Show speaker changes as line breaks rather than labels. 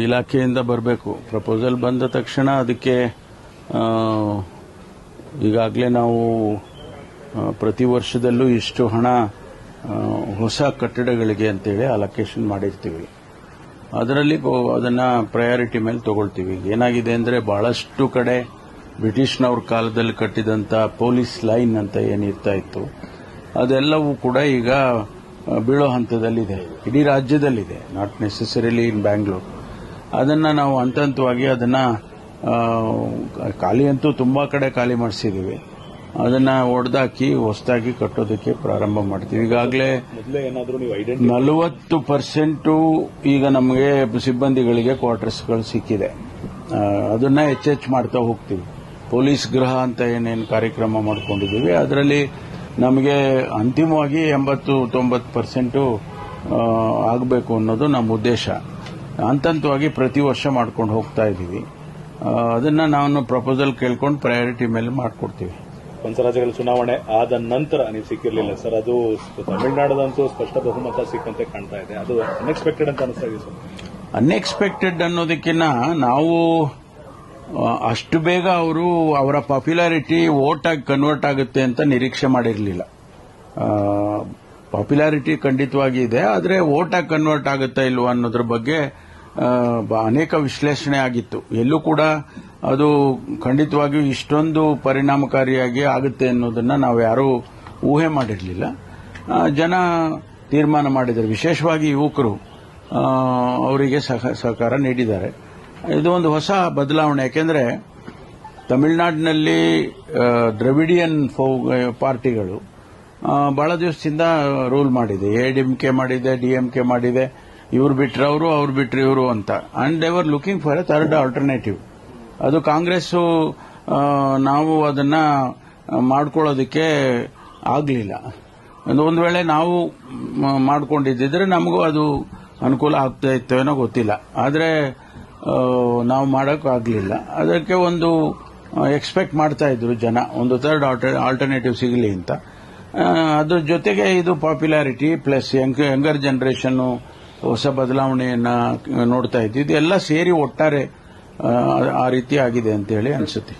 ಇಲಾಖೆಯಿಂದ ಬರಬೇಕು. ಪ್ರಪೋಸಲ್ ಬಂದ ತಕ್ಷಣ ಅದಕ್ಕೆ ಈಗಾಗಲೇ ನಾವು ಪ್ರತಿ ವರ್ಷದಲ್ಲೂ ಇಷ್ಟು ಹಣ ಹೊಸ ಕಟ್ಟಡಗಳಿಗೆ ಅಂತೇಳಿ ಅಲೋಕೇಶನ್ ಮಾಡಿರ್ತೀವಿ. ಅದರಲ್ಲಿ ಅದನ್ನ ಪ್ರಯಾರಿಟಿ ಮೇಲೆ ತಗೊಳ್ತೀವಿ. ಏನಾಗಿದೆ ಅಂದರೆ ಬಹಳಷ್ಟು ಕಡೆ ಬ್ರಿಟಿಷ್ನವ್ರ ಕಾಲದಲ್ಲಿ ಕಟ್ಟಿದಂಥ ಪೊಲೀಸ್ ಲೈನ್ ಅಂತ ಏನಿರ್ತಾ ಇತ್ತು ಅದೆಲ್ಲವೂ ಕೂಡ ಈಗ ಬೀಳೋ ಹಂತದಲ್ಲಿದೆ. ಇಡೀ ರಾಜ್ಯದಲ್ಲಿದೆ, ನಾಟ್ ನೆಸೆಸರಿಲಿ ಇನ್ ಬ್ಯಾಂಗ್ಳೂರ್. ಅದನ್ನು ನಾವು ಹಂತವಾಗಿ ಅದನ್ನು ಖಾಲಿ ಅಂತೂ ತುಂಬ ಕಡೆ ಖಾಲಿ ಮಾಡಿಸಿದ್ದೀವಿ. ಅದನ್ನು ಒಡೆದಾಕಿ ಹೊಸದಾಗಿ ಕಟ್ಟೋದಕ್ಕೆ ಪ್ರಾರಂಭ ಮಾಡ್ತೀವಿ. ಈಗಾಗಲೇ 40% ಈಗ ನಮಗೆ ಸಿಬ್ಬಂದಿಗಳಿಗೆ ಕ್ವಾರ್ಟರ್ಸ್ಗಳು ಸಿಕ್ಕಿದೆ. ಅದನ್ನ ಹೆಚ್ಚೆಚ್ಚು ಮಾಡ್ತಾ ಹೋಗ್ತೀವಿ. ಪೊಲೀಸ್ ಗೃಹ ಅಂತ ಏನೇನು ಕಾರ್ಯಕ್ರಮ ಮಾಡ್ಕೊಂಡಿದ್ದೀವಿ ಅದರಲ್ಲಿ ನಮಗೆ ಅಂತಿಮವಾಗಿ 80-90% ಆಗಬೇಕು ಅನ್ನೋದು ನಮ್ಮ ಉದ್ದೇಶ. ಹಂತವಾಗಿ ಪ್ರತಿ ವರ್ಷ ಮಾಡ್ಕೊಂಡು ಹೋಗ್ತಾ ಇದ್ದೀವಿ. ಅದನ್ನ ನಾನು ಪ್ರಪೋಸಲ್ ಕೇಳ್ಕೊಂಡು ಪ್ರಯಾರಿಟಿ ಮೇಲೆ ಮಾಡ್ಕೊಡ್ತೀವಿ.
ಪಂಚರಾಜ್ಯಗಳ ಚುನಾವಣೆ ಆದ ನಂತರ ನೀವು ಸಿಕ್ಕಿರಲಿಲ್ಲ ಸರ್, ಅದು ತಮಿಳುನಾಡದಂತೂ ಸ್ಪಷ್ಟ ಬಹುಮತ ಸಿಕ್ಕಂತೆ ಕಾಣ್ತಾ ಇದೆ. ಅದು ಅನ್ಎಕ್ಸ್ಪೆಕ್ಟೆಡ್ ಅಂತ ಅನಿಸ್ತಾ ಇದೆ ಸರ್.
ಅನ್ಎಕ್ಸ್ಪೆಕ್ಟೆಡ್ ಅನ್ನೋದಕ್ಕಿಂತ ನಾವು ಅಷ್ಟು ಬೇಗ ಅವರ ಪಾಪ್ಯುಲಾರಿಟಿ ವೋಟ್ ಆಗಿ ಕನ್ವರ್ಟ್ ಆಗುತ್ತೆ ಅಂತ ನಿರೀಕ್ಷೆ ಮಾಡಿರಲಿಲ್ಲ. ಪಾಪ್ಯುಲಾರಿಟಿ ಖಂಡಿತವಾಗಿ ಇದೆ, ಆದರೆ ವೋಟ್ ಆಗಿ ಕನ್ವರ್ಟ್ ಆಗುತ್ತಾ ಇಲ್ವಾ ಅನ್ನೋದ್ರ ಬಗ್ಗೆ ಅನೇಕ ವಿಶ್ಲೇಷಣೆ ಆಗಿತ್ತು. ಎಲ್ಲೂ ಕೂಡ ಅದು ಖಂಡಿತವಾಗಿಯೂ ಇಷ್ಟೊಂದು ಪರಿಣಾಮಕಾರಿಯಾಗಿ ಆಗುತ್ತೆ ಅನ್ನೋದನ್ನ ನಾವು ಯಾರೂ ಊಹೆ ಮಾಡಿರಲಿಲ್ಲ. ಜನ ತೀರ್ಮಾನ ಮಾಡಿದ್ದಾರೆ, ವಿಶೇಷವಾಗಿ ಯುವಕರು ಅವರಿಗೆ ಸಹಕಾರ ನೀಡಿದ್ದಾರೆ. ಇದು ಒಂದು ಹೊಸ ಬದಲಾವಣೆ. ಯಾಕೆಂದರೆ ತಮಿಳುನಾಡಿನಲ್ಲಿ ದ್ರವಿಡಿಯನ್ ಪಾರ್ಟಿಗಳು ಬಹಳ ದಿವಸದಿಂದ ರೂಲ್ ಮಾಡಿದೆ. ಎಡಿಎಂಕೆ ಮಾಡಿದೆ, ಡಿಎಂಕೆ ಮಾಡಿದೆ. ಇವ್ರು ಬಿಟ್ರೆ ಅವರು, ಅವ್ರು ಬಿಟ್ರೆ ಇವರು ಅಂತ. And they were looking for A third alternative. ಅದು ಕಾಂಗ್ರೆಸ್ ನಾವು ಅದನ್ನ ಮಾಡ್ಕೊಳ್ಳೋದಕ್ಕೆ ಆಗಲಿಲ್ಲ. ಒಂದು ವೇಳೆ ನಾವು ಮಾಡ್ಕೊಂಡಿದ್ದಿದ್ರೆ ನಮಗೂ ಅದು ಅನುಕೂಲ ಆಗ್ತಾ ಇತ್ತೇನೋ ಗೊತ್ತಿಲ್ಲ. ಆದರೆ ನಾವು ಮಾಡೋಕ್ಕಾಗಲಿಲ್ಲ. ಅದಕ್ಕೆ ಒಂದು ಎಕ್ಸ್ಪೆಕ್ಟ್ ಮಾಡ್ತಾ ಇದ್ರು ಜನ, ಒಂದು ಥರ್ಡ್ ಆಲ್ಟರ್ನೇಟಿವ್ ಸಿಗಲಿ ಅಂತ. ಅದ್ರ ಜೊತೆಗೆ ಇದು ಪಾಪ್ಯುಲಾರಿಟಿ ಪ್ಲಸ್ ಯಂಗರ್ ಜನರೇಷನ್ ಹೊಸ ಬದಲಾವಣೆಯನ್ನ ನೋಡ್ತಾ ಇದ್ದು, ಇದೆಲ್ಲ ಸೇರಿ ಒಟ್ಟಾರೆ ಆ ರೀತಿ ಆಗಿದೆ ಅಂತ ಹೇಳಿ ಅನಿಸುತ್ತೆ.